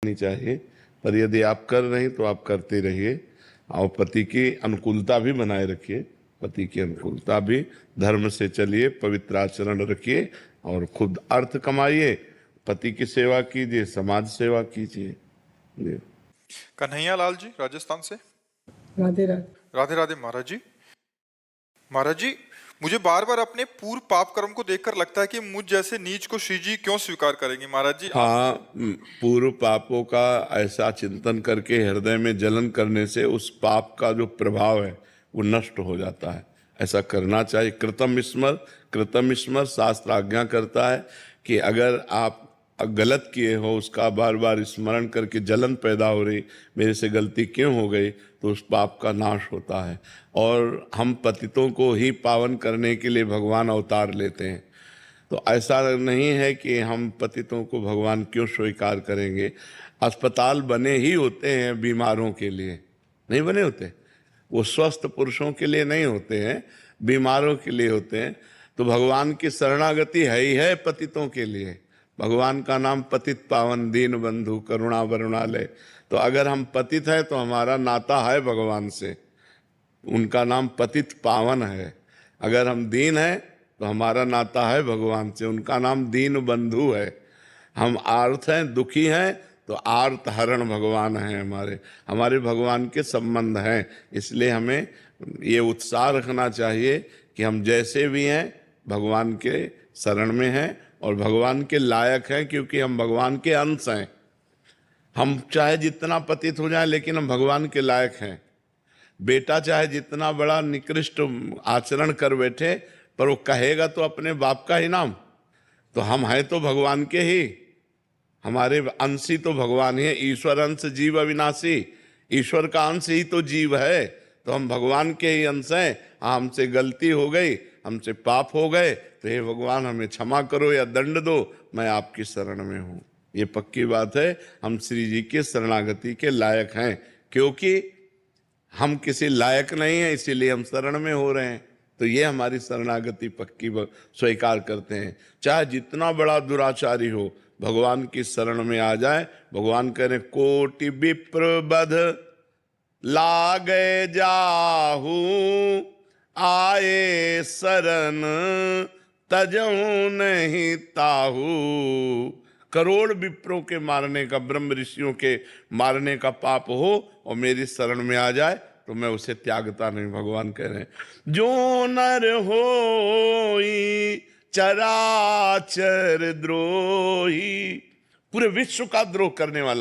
नहीं चाहिए, पर यदि आप कर रहे हैं तो आप करते रहिए और पति की अनुकूलता भी बनाए रखिए। पति की अनुकूलता भी, धर्म से चलिए, पवित्र आचरण रखिए और खुद अर्थ कमाइए। पति की सेवा कीजिए, समाज सेवा कीजिए। जी। कन्हैया लाल जी राजस्थान से। राधे राधे। राधे राधे महाराज जी। महाराज जी, मुझे बार बार अपने पूर्व पाप कर्म को देखकर लगता है कि मुझ जैसे नीच को श्री जी क्यों स्वीकार करेंगे। महाराज जी हाँ, पूर्व पापों का ऐसा चिंतन करके हृदय में जलन करने से उस पाप का जो प्रभाव है वो नष्ट हो जाता है। ऐसा करना चाहिए। कृतम स्मर शास्त्र आज्ञा करता है कि अगर आप गलत किए हो उसका बार बार स्मरण करके जलन पैदा हो रही, मेरे से गलती क्यों हो गई, तो उस पाप का नाश होता है। और हम पतितों को ही पावन करने के लिए भगवान अवतार लेते हैं। तो ऐसा नहीं है कि हम पतितों को भगवान क्यों स्वीकार करेंगे। अस्पताल बने ही होते हैं बीमारों के लिए, नहीं बने होते। वो स्वस्थ पुरुषों के लिए नहीं होते हैं, बीमारों के लिए होते हैं। तो भगवान की शरणागति है ही है पतितों के लिए। भगवान का नाम पतित पावन दीन बंधु करुणा वरुणालय। तो अगर हम पतित हैं तो हमारा नाता है भगवान से, उनका नाम पतित पावन है। अगर हम दीन हैं तो हमारा नाता है भगवान से, उनका नाम दीन बंधु है। हम आर्त हैं, दुखी हैं, तो आर्त हरण भगवान हैं हमारे भगवान के संबंध हैं। इसलिए हमें ये उत्साह रखना चाहिए कि हम जैसे भी हैं भगवान के शरण में हैं और भगवान के लायक हैं, क्योंकि हम भगवान के अंश हैं। हम चाहे जितना पतित हो जाए लेकिन हम भगवान के लायक हैं। बेटा चाहे जितना बड़ा निकृष्ट आचरण कर बैठे, पर वो कहेगा तो अपने बाप का ही नाम। तो हम हैं तो भगवान के ही, हमारे अंश ही तो भगवान ही है। ईश्वर अंश जीव अविनाशी, ईश्वर का अंश ही तो जीव है। तो हम भगवान के ही अंश हैं। हमसे गलती हो गई, हमसे पाप हो गए, तो हे भगवान हमें क्षमा करो या दंड दो, मैं आपकी शरण में हूँ। ये पक्की बात है, हम श्री जी के शरणागति के लायक हैं। क्योंकि हम किसी लायक नहीं हैं, इसीलिए हम शरण में हो रहे हैं। तो ये हमारी शरणागति पक्की स्वीकार करते हैं। चाहे जितना बड़ा दुराचारी हो, भगवान की शरण में आ जाए। भगवान कह रहे कोटि विप्र बध लागे जाहू, आए शरण तजऊ नहीं ताहू। करोड़ विप्रों के मारने का, ब्रह्म ऋषियों के मारने का पाप हो और मेरी शरण में आ जाए तो मैं उसे त्यागता नहीं। भगवान कह रहे हैं जो नर होई चराचर द्रोही, पूरे विश्व का द्रोह करने वाला